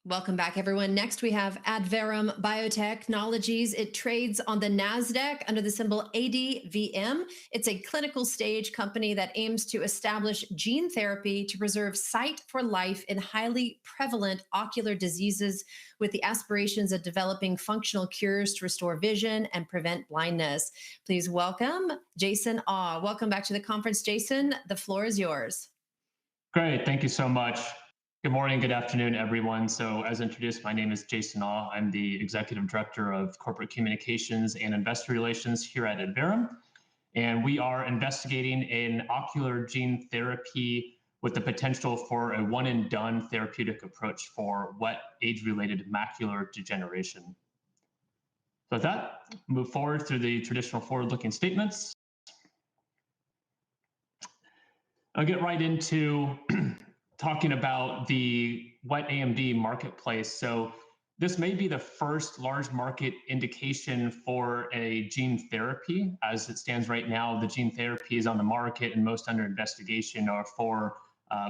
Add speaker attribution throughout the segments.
Speaker 1: Welcome back, everyone. Next, we have Adverum Biotechnologies. It trades on the NASDAQ under the symbol ADVM. It's a clinical stage company that aims to establish gene therapy to preserve sight for life in highly prevalent ocular diseases with the aspirations of developing functional cures to restore vision and prevent blindness. Please welcome Jason Ah. Welcome back to the conference, Jason. The floor is yours.
Speaker 2: Great. Thank you so much. Good morning, good afternoon, everyone. So as introduced, my name is Jason Ah. I'm the Executive Director of Corporate Communications and Investor Relations here at Adverum. And we are investigating an ocular gene therapy with the potential for a one and done therapeutic approach for wet age-related macular degeneration. So with that, move forward through the traditional forward-looking statements. I'll get right into talking about the wet AMD marketplace. So this may be the first large market indication for a gene therapy. As it stands right now, the gene therapies on the market and most under investigation are for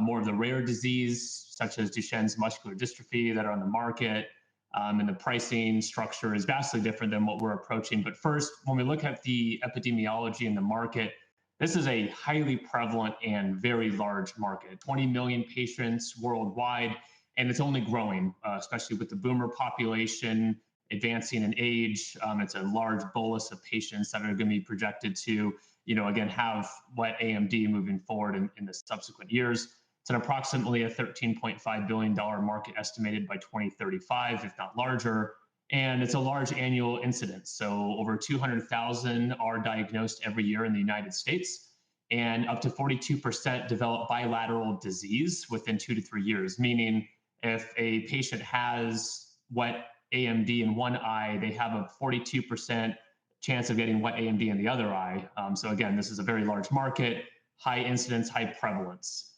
Speaker 2: more of the rare disease, such as Duchenne's muscular dystrophy, that are on the market. And the pricing structure is vastly different than what we're approaching. But first, when we look at the epidemiology in the market, this is a highly prevalent and very large market, 20 million patients worldwide, and it's only growing, especially with the boomer population advancing in age. It's a large bolus of patients that are going to be projected to, again, have wet AMD moving forward in the subsequent years. It's an approximately a $13.5 billion market estimated by 2035, if not larger. And it's a large annual incidence. So over 200,000 are diagnosed every year in the United States, and up to 42% develop bilateral disease within 2 to 3 years, meaning if a patient has wet AMD in one eye, they have a 42% chance of getting wet AMD in the other eye. So again, this is a very large market, high incidence, high prevalence.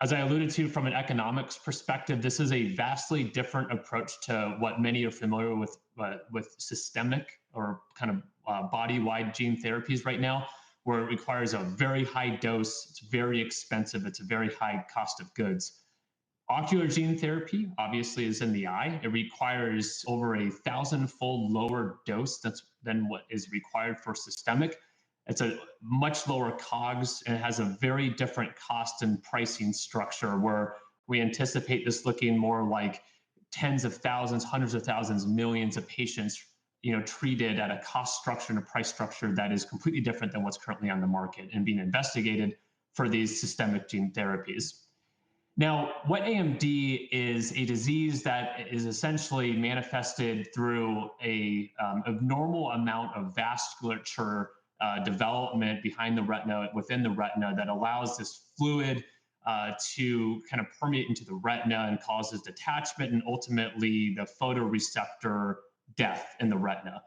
Speaker 2: As I alluded to from an economics perspective, this is a vastly different approach to what many are familiar with systemic or kind of body-wide gene therapies right now, where it requires a very high dose, it's very expensive, it's a very high cost of goods. Ocular gene therapy obviously is in the eye. It requires over 1,000-fold lower dose than what is required for systemic. It's a much lower COGS, and it has a very different cost and pricing structure where we anticipate this looking more like tens of thousands, hundreds of thousands, millions of patients, treated at a cost structure and a price structure that is completely different than what's currently on the market and being investigated for these systemic gene therapies. Now, wet AMD is a disease that is essentially manifested through a abnormal amount of vasculature development behind the retina, within the retina, that allows this fluid to kind of permeate into the retina and causes detachment and ultimately the photoreceptor death in the retina.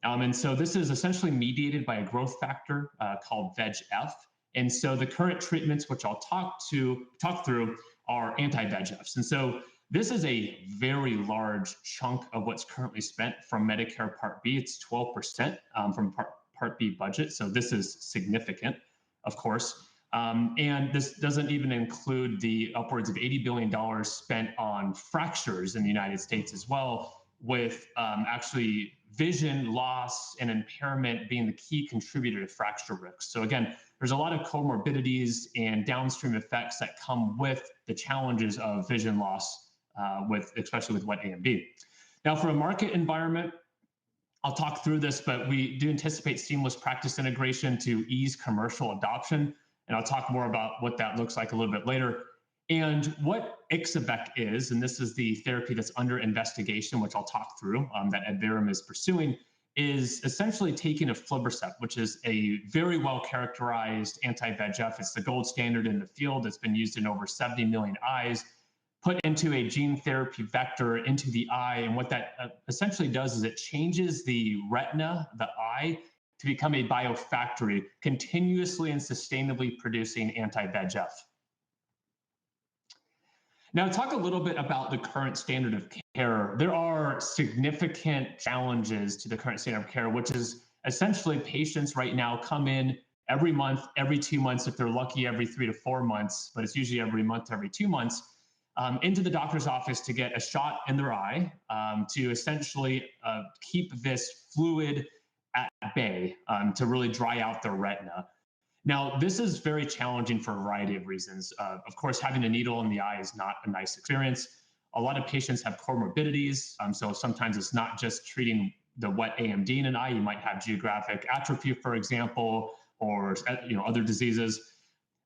Speaker 2: And so this is essentially mediated by a growth factor called VEGF. And so the current treatments, which I'll talk through, are anti-VEGFs. And so this is a very large chunk of what's currently spent from Medicare Part B. It's 12% from Part B budget. So this is significant, of course. And this doesn't even include the upwards of $80 billion spent on fractures in the United States as well, with actually vision loss and impairment being the key contributor to fracture risk. So again, there's a lot of comorbidities and downstream effects that come with the challenges of vision loss, especially with wet AMD. Now, for a market environment, I'll talk through this, but we do anticipate seamless practice integration to ease commercial adoption. And I'll talk more about what that looks like a little bit later. And what Ixo-vec is, and this is the therapy that's under investigation, which I'll talk through, that Adverum is pursuing, is essentially taking aflibercept, which is a very well-characterized anti-VEGF. It's the gold standard in the field. It's been used in over 70 million eyes, put into a gene therapy vector into the eye. And what that essentially does is it changes the retina, the eye, to become a biofactory, continuously and sustainably producing anti-VEGF. Now, talk a little bit about the current standard of care. There are significant challenges to the current standard of care, which is essentially patients right now come in every month, every 2 months, if they're lucky, every 3 to 4 months, but it's usually every month, every 2 months, into the doctor's office to get a shot in their eye to essentially keep this fluid at bay to really dry out their retina. Now, this is very challenging for a variety of reasons. Of course, having a needle in the eye is not a nice experience. A lot of patients have comorbidities, so sometimes it's not just treating the wet AMD in an eye. You might have geographic atrophy, for example, or other diseases.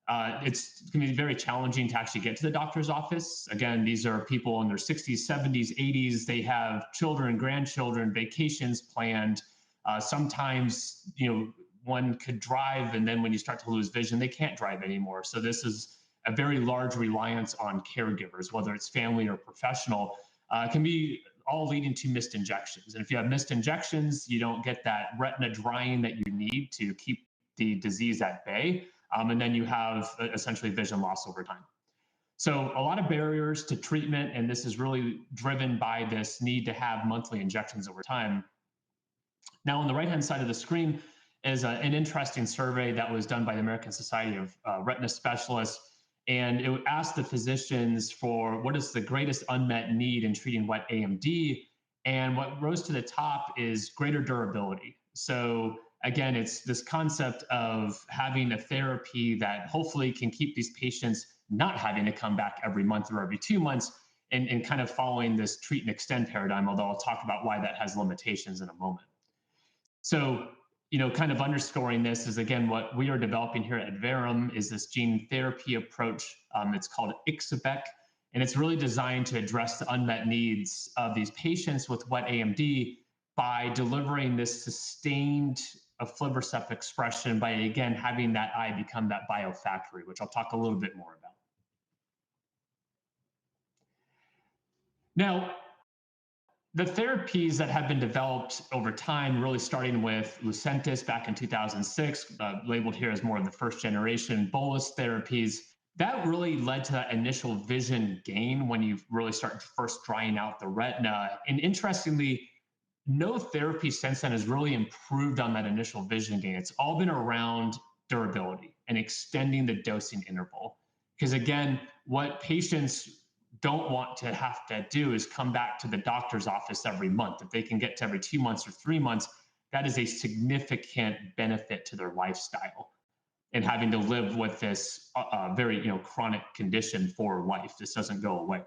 Speaker 2: It's going to be very challenging to actually get to the doctor's office. Again, these are people in their 60s, 70s, 80s. They have children, grandchildren, vacations planned. Sometimes, one could drive, and then when you start to lose vision, they can't drive anymore. So this is a very large reliance on caregivers, whether it's family or professional. Can be all leading to missed injections. And if you have missed injections, you don't get that retina drying that you need to keep the disease at bay. And then you have essentially vision loss over time. So a lot of barriers to treatment, and this is really driven by this need to have monthly injections over time. Now, on the right-hand side of the screen is an interesting survey that was done by the American Society of Retina Specialists, and it asked the physicians for what is the greatest unmet need in treating wet AMD, and what rose to the top is greater durability. So again, it's this concept of having a therapy that hopefully can keep these patients not having to come back every month or every 2 months, and kind of following this treat and extend paradigm, although I'll talk about why that has limitations in a moment. So, kind of underscoring this is, again, what we are developing here at Adverum is this gene therapy approach. It's called Ixo-vec, and it's really designed to address the unmet needs of these patients with wet AMD by delivering this sustained aflibercept expression by, again, having that eye become that biofactory, which I'll talk a little bit more about. Now, the therapies that have been developed over time, really starting with Lucentis back in 2006, labeled here as more of the first generation bolus therapies, that really led to that initial vision gain when you really start first drying out the retina. And interestingly, no therapy since then has really improved on that initial vision gain. It's all been around durability and extending the dosing interval. Because again, what patients don't want to have to do is come back to the doctor's office every month. If they can get to every 2 months or 3 months, that is a significant benefit to their lifestyle. And having to live with this very chronic condition for life. This doesn't go away.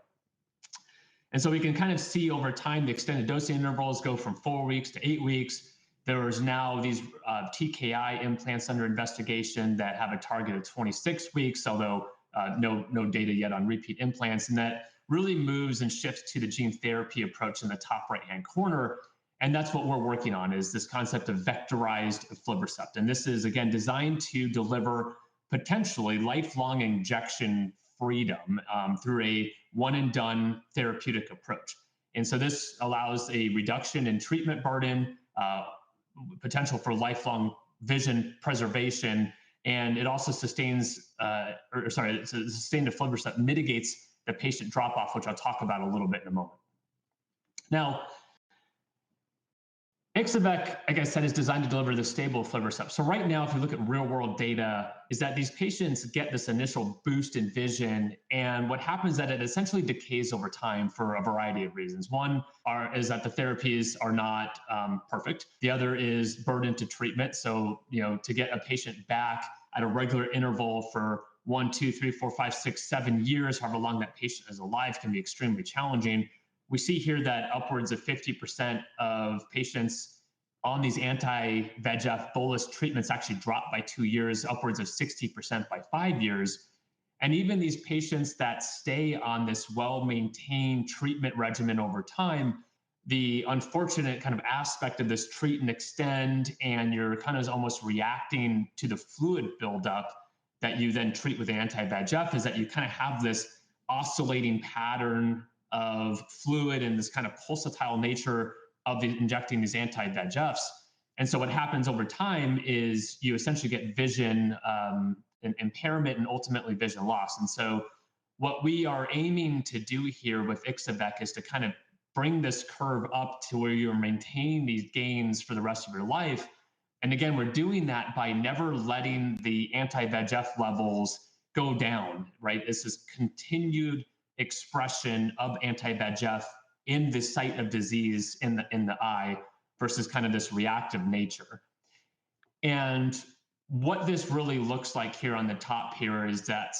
Speaker 2: And so we can kind of see over time the extended dosing intervals go from 4 weeks to 8 weeks. There's now these TKI implants under investigation that have a target of 26 weeks, although no data yet on repeat implants. And that really moves and shifts to the gene therapy approach in the top right-hand corner. And that's what we're working on, is this concept of vectorized aflibercept. And this is, again, designed to deliver potentially lifelong injection freedom through a one-and-done therapeutic approach. And so this allows a reduction in treatment burden, potential for lifelong vision preservation, and it also sustains, sustained aflibercept mitigates the patient drop-off, which I'll talk about a little bit in a moment. Now, Ixo-vec, like I said, is designed to deliver the stable aflibercept. So right now, if you look at real-world data, is that these patients get this initial boost in vision, and what happens is that it essentially decays over time for a variety of reasons. One is that the therapies are not perfect. The other is burden to treatment. So, to get a patient back at a regular interval for 1, 2, 3, 4, 5, 6, 7 years, however long that patient is alive, can be extremely challenging. We see here that upwards of 50% of patients on these anti-VEGF bolus treatments actually drop by 2 years, upwards of 60% by 5 years. And even these patients that stay on this well-maintained treatment regimen over time, the unfortunate kind of aspect of this treat and extend, and you're kind of almost reacting to the fluid buildup that you then treat with anti-VEGF, is that you kind of have this oscillating pattern of fluid and this kind of pulsatile nature of injecting these anti-VEGFs. And so what happens over time is you essentially get vision impairment and ultimately vision loss. And so what we are aiming to do here with Ixo-vec is to kind of bring this curve up to where you're maintaining these gains for the rest of your life. And again, we're doing that by never letting the anti-VEGF levels go down, right? This is continued expression of anti-VEGF in the site of disease in the eye versus kind of this reactive nature. And what this really looks like here on the top here is that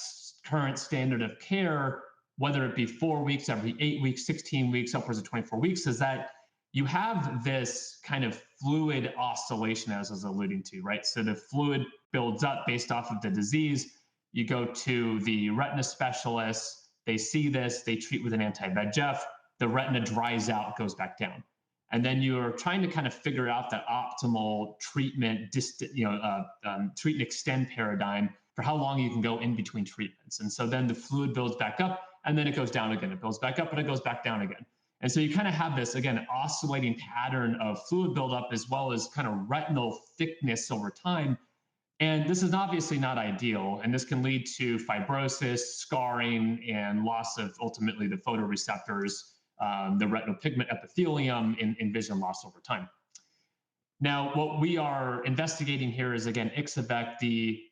Speaker 2: current standard of care, whether it be 4 weeks, every 8 weeks, 16 weeks, upwards of 24 weeks, is that you have this kind of fluid oscillation, as I was alluding to, right? So the fluid builds up based off of the disease. You go to the retina specialist, they see this, they treat with an anti-VEGF, the retina dries out, goes back down. And then you're trying to kind of figure out the optimal treatment, treat and extend paradigm for how long you can go in between treatments. And so then the fluid builds back up and then it goes down again. It builds back up and it goes back down again. And so you kind of have this, again, oscillating pattern of fluid buildup as well as kind of retinal thickness over time. And this is obviously not ideal. And this can lead to fibrosis, scarring, and loss of ultimately the photoreceptors, the retinal pigment epithelium, and vision loss over time. Now, what we are investigating here is, again, Ixo-vec. The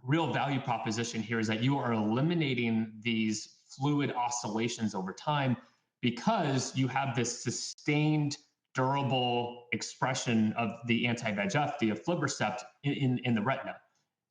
Speaker 2: real value proposition here is that you are eliminating these fluid oscillations over time because you have this sustained, durable expression of the anti-VEGF, the aflibercept, in the retina,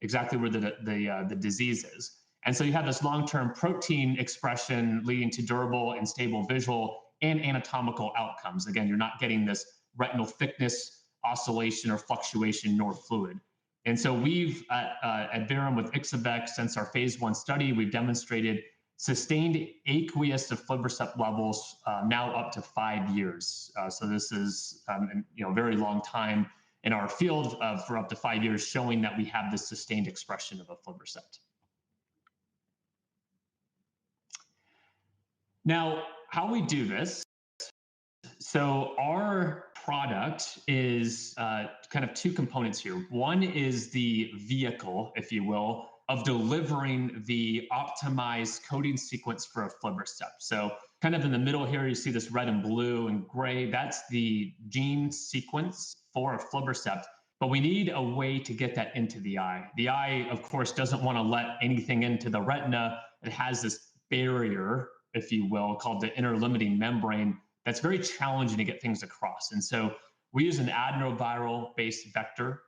Speaker 2: exactly where the disease is. And so you have this long-term protein expression leading to durable and stable visual and anatomical outcomes. Again, you're not getting this retinal thickness oscillation or fluctuation nor fluid. And so we've, at Adverum with Ixo-vec, since our phase 1 study, we've demonstrated sustained aqueous aflibercept levels now up to 5 years. So this is a very long time in our field for up to 5 years, showing that we have this sustained expression of aflibercept. Now, how we do this, so our product is kind of two components here. One is the vehicle, if you will, of delivering the optimized coding sequence for aflibercept. So kind of in the middle here, you see this red and blue and gray. That's the gene sequence for aflibercept. But we need a way to get that into the eye. The eye, of course, doesn't want to let anything into the retina. It has this barrier, if you will, called the inner limiting membrane that's very challenging to get things across. And so we use an adenoviral-based vector.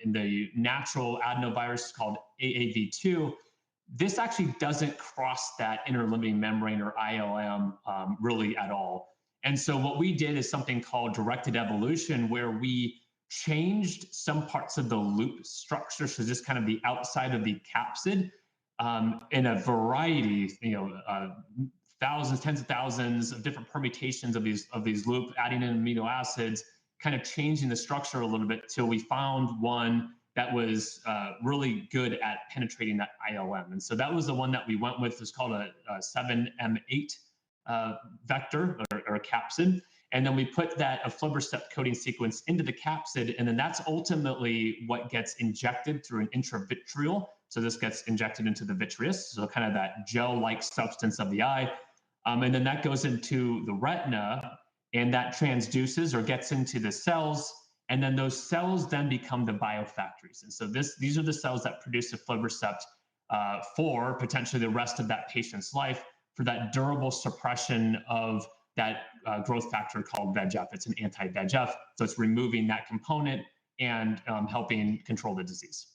Speaker 2: In the natural adenovirus is called AAV2. This actually doesn't cross that inner limiting membrane or ILM really at all. And so what we did is something called directed evolution, where we changed some parts of the loop structure, so just kind of the outside of the capsid, in a variety, thousands, tens of thousands of different permutations of these loop, adding in amino acids, kind of changing the structure a little bit till we found one that was really good at penetrating that ILM. And so that was the one that we went with. It's called a 7M8 vector or a capsid. And then we put that aflibercept coding sequence into the capsid, and then that's ultimately what gets injected through an intravitreal. So this gets injected into the vitreous, so kind of that gel-like substance of the eye. And then that goes into the retina, and that transduces or gets into the cells, and then those cells then become the biofactories. And so these are the cells that produce aflibercept for potentially the rest of that patient's life, for that durable suppression of that growth factor called VEGF. It's an anti-VEGF, so it's removing that component and helping control the disease.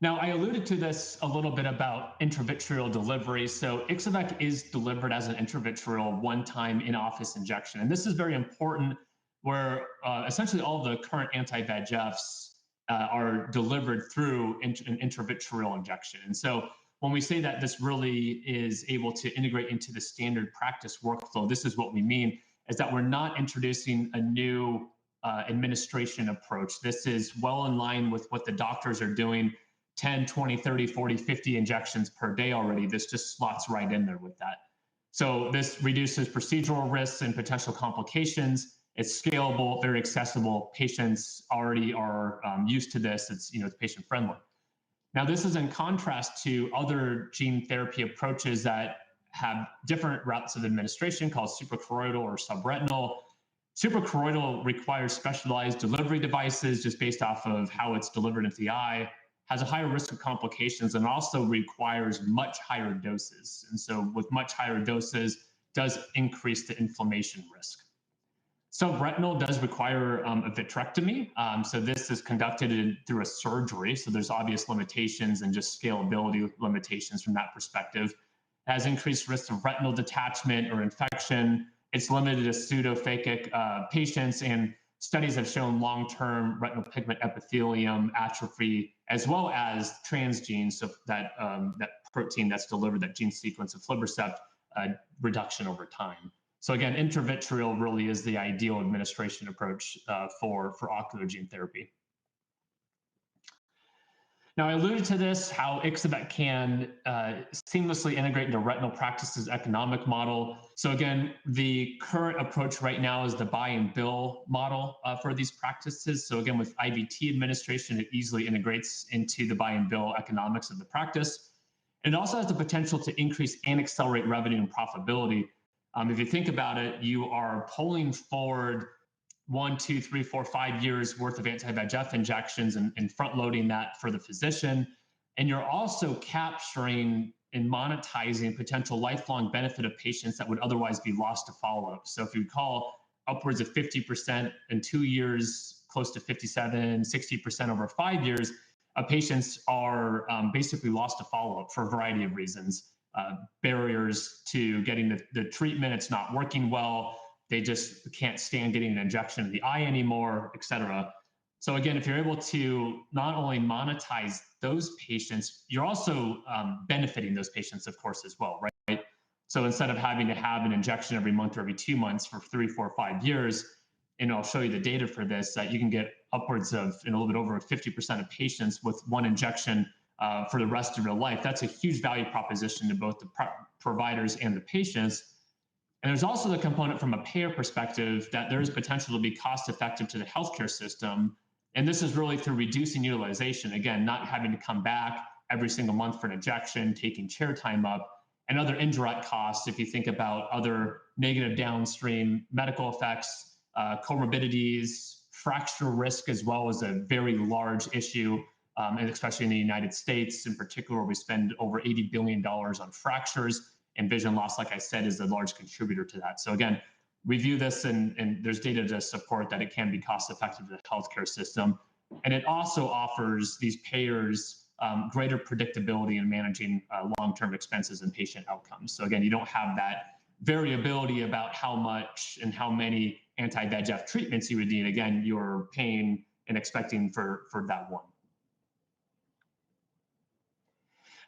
Speaker 2: Now, I alluded to this a little bit about intravitreal delivery. So Ixo-vec is delivered as an intravitreal one-time in-office injection. And this is very important, where essentially all the current anti-VEGFs are delivered through an intravitreal injection. And so when we say that this really is able to integrate into the standard practice workflow, this is what we mean, is that we're not introducing a new administration approach. This is well in line with what the doctors are doing, 10, 20, 30, 40, 50 injections per day already. This just slots right in there with that. So this reduces procedural risks and potential complications. It's scalable, very accessible. Patients already are used to this. It's patient friendly. Now, this is in contrast to other gene therapy approaches that have different routes of administration called suprachoroidal or subretinal. Suprachoroidal requires specialized delivery devices just based off of how it's delivered into the eye. has a higher risk of complications and also requires much higher doses. And so with much higher doses does increase the inflammation risk. Subretinal does require a vitrectomy. So this is conducted through a surgery. So there's obvious limitations and just scalability limitations from that perspective. It has increased risk of retinal detachment or infection. It's limited to pseudophakic patients, and studies have shown long-term retinal pigment epithelium atrophy, as well as transgenes, so that protein that's delivered, that gene sequence of aflibercept, reduction over time. So again, intravitreal really is the ideal administration approach for ocular gene therapy. Now, I alluded to this, how Ixo-vec can seamlessly integrate into retinal practices economic model. So again, the current approach right now is the buy and bill model for these practices. So again, with IVT administration, it easily integrates into the buy and bill economics of the practice. And it also has the potential to increase and accelerate revenue and profitability. If you think about it, you are pulling forward 1, 2, 3, 4, 5 years worth of anti-VEGF injections and front loading that for the physician. And you're also capturing and monetizing potential lifelong benefit of patients that would otherwise be lost to follow-up. So if you recall, upwards of 50% in 2 years, close to 57, 60% over 5 years, patients are basically lost to follow-up for a variety of reasons. Barriers to getting the treatment, it's not working well, they just can't stand getting an injection in the eye anymore, et cetera. So again, if you're able to not only monetize those patients, you're also benefiting those patients, of course, as well, right? So instead of having to have an injection every month or every 2 months for 3, 4, 5 years, and I'll show you the data for this, that you can get upwards of a little bit over 50% of patients with one injection for the rest of your life. That's a huge value proposition to both the providers and the patients. And there's also the component from a payer perspective that there is potential to be cost effective to the healthcare system. And this is really through reducing utilization. Again, not having to come back every single month for an injection, taking chair time up, and other indirect costs. If you think about other negative downstream medical effects, comorbidities, fracture risk, as well as a very large issue, and especially in the United States in particular, we spend over $80 billion on fractures. And vision loss, like I said, is a large contributor to that. So again, we view this and there's data to support that it can be cost effective to the healthcare system. And it also offers these payers greater predictability in managing long-term expenses and patient outcomes. So again, you don't have that variability about how much and how many anti-VEGF treatments you would need. Again, you're paying and expecting for that one.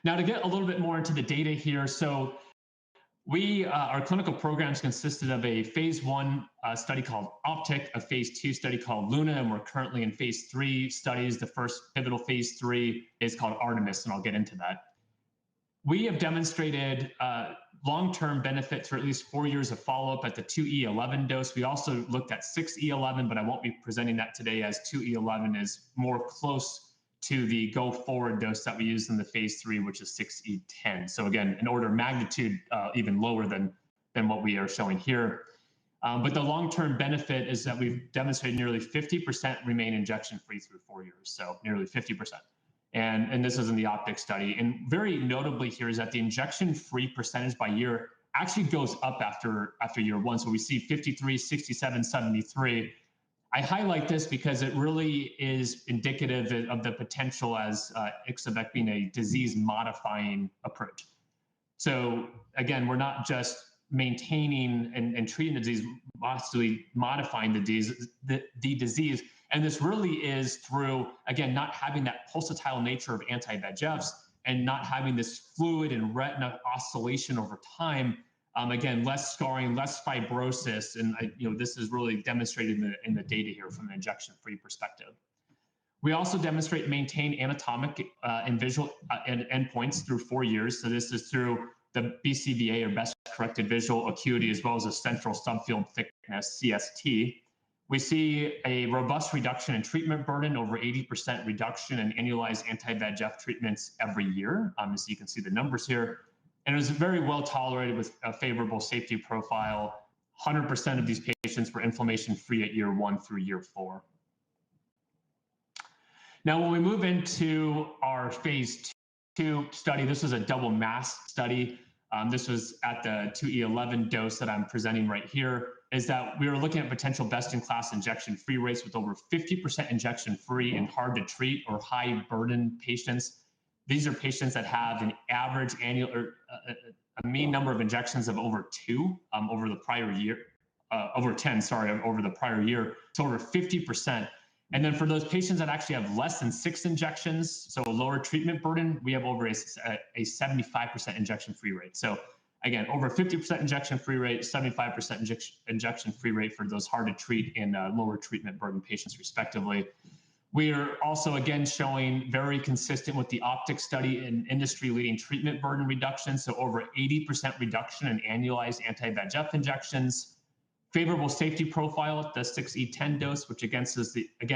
Speaker 2: Now to get a little bit more into the data here, so our clinical programs consisted of a phase 1 study called Optic, a phase 2 study called Luna, and we're currently in phase 3 studies. The first pivotal phase 3 is called Artemis, and I'll get into that. We have demonstrated long-term benefit through at least 4 years of follow-up at the 2E11 dose. We also looked at 6E11, but I won't be presenting that today, as 2E11 is more close to the go-forward dose that we used in the phase 3, which is 6E10. So again, an order of magnitude even lower than what we are showing here. But the long-term benefit is that we've demonstrated nearly 50% remain injection-free through 4 years, so nearly 50%. And this is in the Optic study. And very notably here is that the injection-free percentage by year actually goes up after year 1. So we see 53, 67, 73. I highlight this because it really is indicative of the potential as Ixo-vec being a disease-modifying approach. So again, we're not just maintaining and treating the disease, possibly modifying the disease. And this really is through, again, not having that pulsatile nature of anti-VEGFs and not having this fluid and retina oscillation over time. Again, less scarring, less fibrosis, and this is really demonstrated in the data here from an injection-free perspective. We also demonstrate maintain anatomic and visual endpoints through 4 years. So this is through the BCVA, or best corrected visual acuity, as well as a central subfield thickness, CST. We see a robust reduction in treatment burden, over 80% reduction in annualized anti-VEGF treatments every year. As you can see the numbers here. And it was very well tolerated with a favorable safety profile. 100% of these patients were inflammation-free at year 1 through year 4. Now, when we move into our phase 2 study, this was a double masked study. This was at the 2E11 dose that I'm presenting right here, is that we were looking at potential best-in-class injection-free rates with over 50% injection-free in hard-to-treat or high-burden patients. These are patients that have an average annual or a mean number of injections of over 2 over the prior year, over 10, sorry, over the prior year, so over 50%. And then for those patients that actually have less than 6 injections, so a lower treatment burden, we have over a 75% injection-free rate. So again, over 50% injection-free rate, 75% injection-free rate for those hard to treat and lower treatment burden patients respectively. We are also, again, showing very consistent with the OPTIC study in industry-leading treatment burden reduction, so over 80% reduction in annualized anti-VEGF injections. Favorable safety profile at the 6E10 dose, which again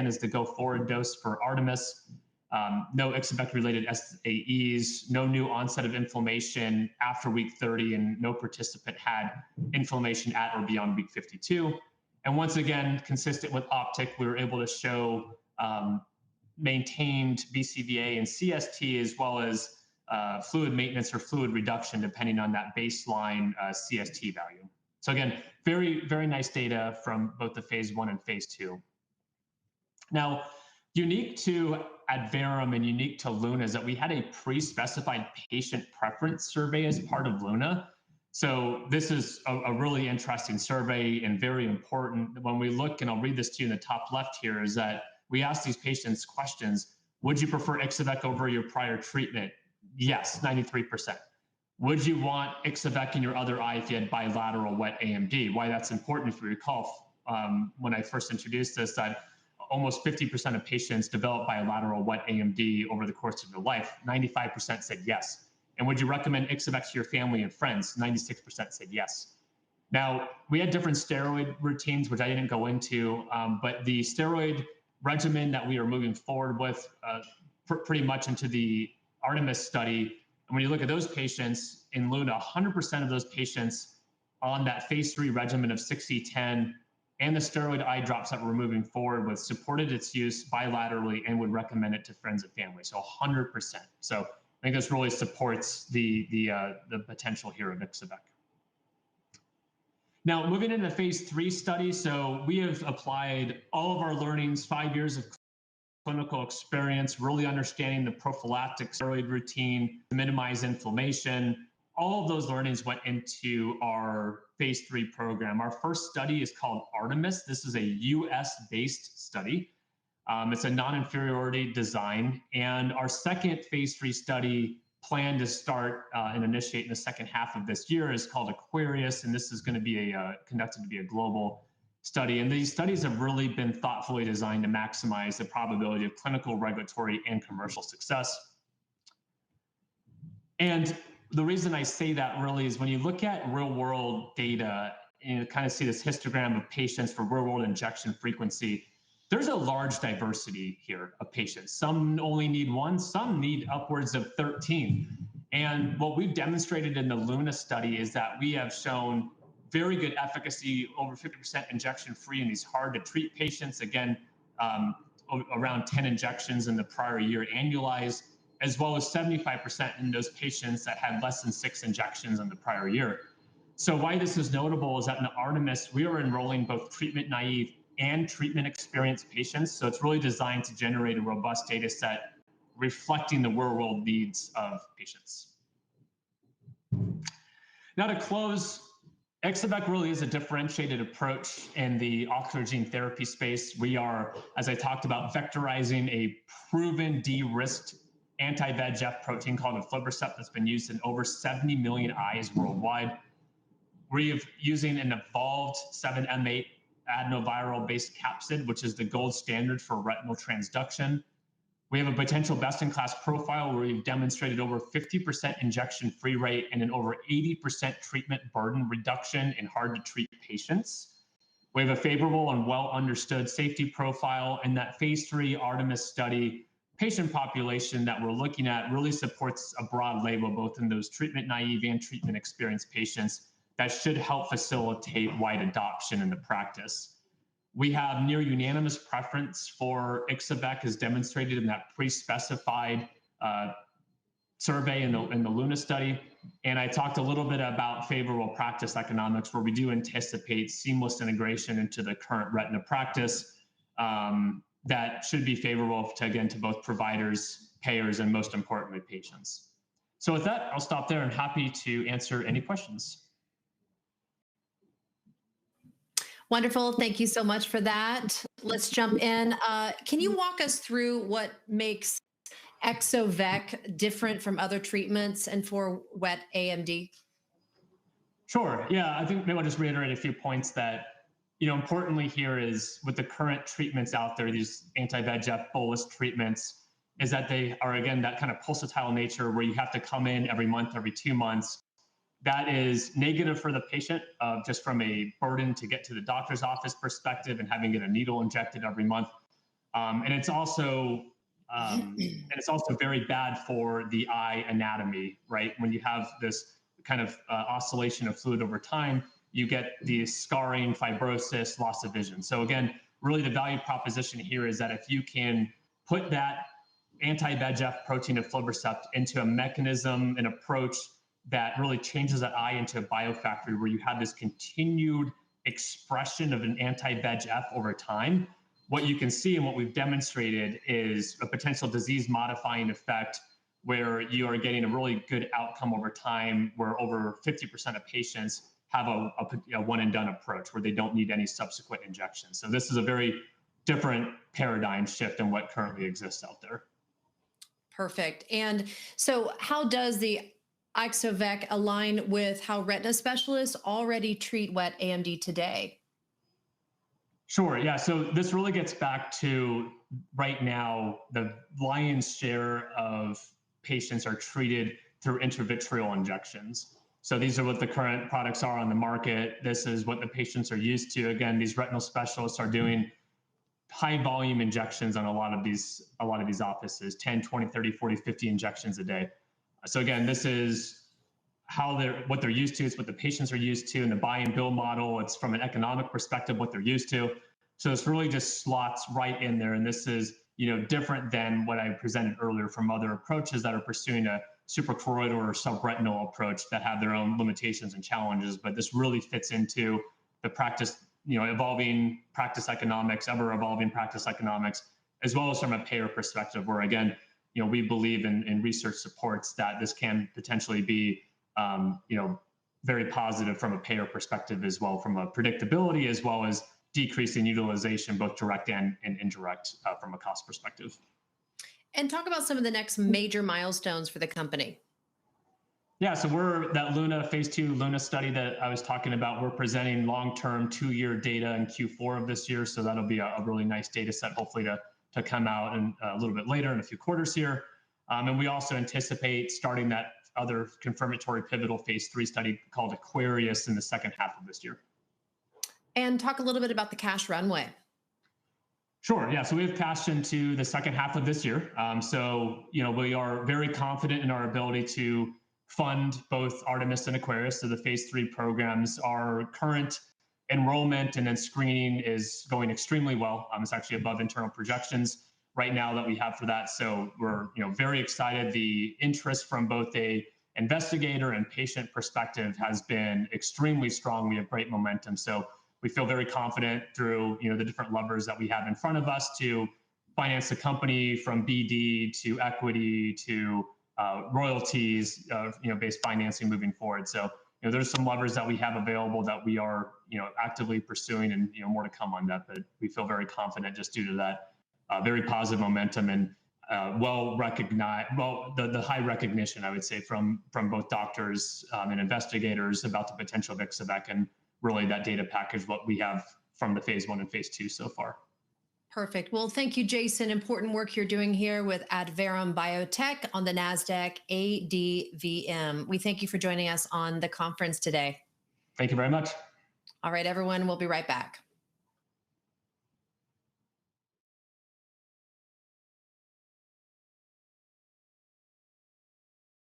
Speaker 2: is the go-forward dose for Artemis. No Ixo-vec-related SAEs, no new onset of inflammation after week 30, and no participant had inflammation at or beyond week 52. And once again, consistent with OPTIC, we were able to show maintained BCVA and CST, as well as fluid maintenance or fluid reduction, depending on that baseline CST value. So again, very, very nice data from both the phase 1 and phase 2. Now, unique to Adverum and unique to Luna is that we had a pre-specified patient preference survey as part of Luna. So this is a really interesting survey and very important. When we look, and I'll read this to you in the top left here, is that we asked these patients questions. Would you prefer Ixo-vec over your prior treatment? Yes, 93%. Would you want Ixo-vec in your other eye if you had bilateral wet AMD? Why that's important, if you recall, when I first introduced this, that almost 50% of patients develop bilateral wet AMD over the course of their life. 95% said yes. And would you recommend Ixo-vec to your family and friends? 96% said yes. Now, we had different steroid routines, which I didn't go into, but the steroid regimen that we are moving forward with pretty much into the Artemis study. And when you look at those patients in Luna, 100% of those patients on that phase 3 regimen of 6E10 and the steroid eye drops that we're moving forward with supported its use bilaterally and would recommend it to friends and family. So 100%. So I think this really supports the potential here of Ixo-vec. Now, moving into the phase 3 study, so we have applied all of our learnings, 5 years of clinical experience, really understanding the prophylactic steroid routine to minimize inflammation. All of those learnings went into our phase 3 program. Our first study is called Artemis. This is a US-based study. It's a non-inferiority design. And our second phase 3 study planned to start and initiate in the second half of this year is called Aquarius. And this is going to be conducted to be a global study. And these studies have really been thoughtfully designed to maximize the probability of clinical, regulatory, and commercial success. And the reason I say that really is when you look at real-world data, and you kind of see this histogram of patients for real-world injection frequency, there's a large diversity here of patients. Some only need 1, some need upwards of 13. And what we've demonstrated in the Luna study is that we have shown very good efficacy, over 50% injection-free in these hard-to-treat patients. Again, around 10 injections in the prior year annualized, as well as 75% in those patients that had less than 6 injections in the prior year. So why this is notable is that in the Artemis, we are enrolling both treatment-naive and treatment-experienced patients. So it's really designed to generate a robust data set reflecting the real-world needs of patients. Now to close, Ixo-vec really is a differentiated approach in the ocular gene therapy space. We are, as I talked about, vectorizing a proven de-risked anti-VEGF protein called aflibercept that's been used in over 70 million eyes worldwide. We're using an evolved 7M8 adenoviral-based capsid, which is the gold standard for retinal transduction. We have a potential best-in-class profile where we've demonstrated over 50% injection-free rate and an over 80% treatment burden reduction in hard-to-treat patients. We have a favorable and well-understood safety profile, and that phase 3 Artemis study patient population that we're looking at really supports a broad label, both in those treatment-naive and treatment-experienced patients that should help facilitate wide adoption in the practice. We have near unanimous preference for Ixo-vec as demonstrated in that pre-specified survey in the Luna study. And I talked a little bit about favorable practice economics, where we do anticipate seamless integration into the current retina practice that should be favorable to, again, to both providers, payers, and most importantly, patients. So with that, I'll stop there and happy to answer any questions.
Speaker 1: Wonderful. Thank you so much for that. Let's jump in. Can you walk us through what makes Ixo-vec different from other treatments and for wet AMD?
Speaker 2: Sure. Yeah, I think maybe I'll just reiterate a few points that, importantly here is with the current treatments out there, these anti-VEGF bolus treatments, is that they are, again, that kind of pulsatile nature where you have to come in every month, every 2 months. That is negative for the patient, just from a burden to get to the doctor's office perspective and having to get a needle injected every month. And it's also very bad for the eye anatomy, right? When you have this kind of oscillation of fluid over time, you get the scarring, fibrosis, loss of vision. So again, really the value proposition here is that if you can put that anti-VEGF protein of aflibercept into a mechanism, an approach that really changes that eye into a biofactory where you have this continued expression of an anti-VEGF over time, what you can see and what we've demonstrated is a potential disease modifying effect where you are getting a really good outcome over time, where over 50% of patients have a one and done approach where they don't need any subsequent injections. So this is a very different paradigm shift than what currently exists out there.
Speaker 1: Perfect. And so how does the Ixo-vec align with how retina specialists already treat wet AMD today?
Speaker 2: Sure. Yeah. So this really gets back to right now, the lion's share of patients are treated through intravitreal injections. So these are what the current products are on the market. This is what the patients are used to. Again, these retinal specialists are doing high volume injections on a lot of these offices, 10, 20, 30, 40, 50 injections a day. So again, this is what they're used to. It's what the patients are used to in the buy and bill model. It's from an economic perspective, what they're used to. So it's really just slots right in there. And this is, different than what I presented earlier from other approaches that are pursuing a suprachoroidal or subretinal approach that have their own limitations and challenges. But this really fits into the practice, evolving practice economics, ever evolving practice economics, as well as from a payer perspective, where again, we believe in research supports that this can potentially be, very positive from a payer perspective as well, from a predictability, as well as decreasing utilization, both direct and indirect from a cost perspective.
Speaker 1: And talk about some of the next major milestones for the company.
Speaker 2: Yeah, so we're that Luna phase 2 Luna study that I was talking about. We're presenting long-term 2-year data in Q4 of this year. So that'll be a really nice data set, hopefully to come out in a little bit later in a few quarters here. And we also anticipate starting that other confirmatory pivotal phase 3 study called Aquarius in the second half of this year.
Speaker 1: And talk a little bit about the cash runway.
Speaker 2: Sure. Yeah. So we have cash into the second half of this year. We are very confident in our ability to fund both Artemis and Aquarius. So the phase 3 programs, our current enrollment and then screening is going extremely well. It's actually above internal projections right now that we have for that. So we're very excited. The interest from both a investigator and patient perspective has been extremely strong. We have great momentum. So we feel very confident through the different levers that we have in front of us to finance the company, from BD to equity to royalties, based financing moving forward. So there's some levers that we have available that we are actively pursuing, and more to come on that. But we feel very confident just due to that very positive momentum and the high recognition, I would say, from both doctors and investigators about the potential of Ixo-vec and really that data package, what we have from the phase 1 and phase 2 so far.
Speaker 1: Perfect. Well, thank you, Jason. Important work you're doing here with Adverum Biotech on the NASDAQ ADVM. We thank you for joining us on the conference today.
Speaker 2: Thank you very much.
Speaker 1: All right, everyone, we'll be right back.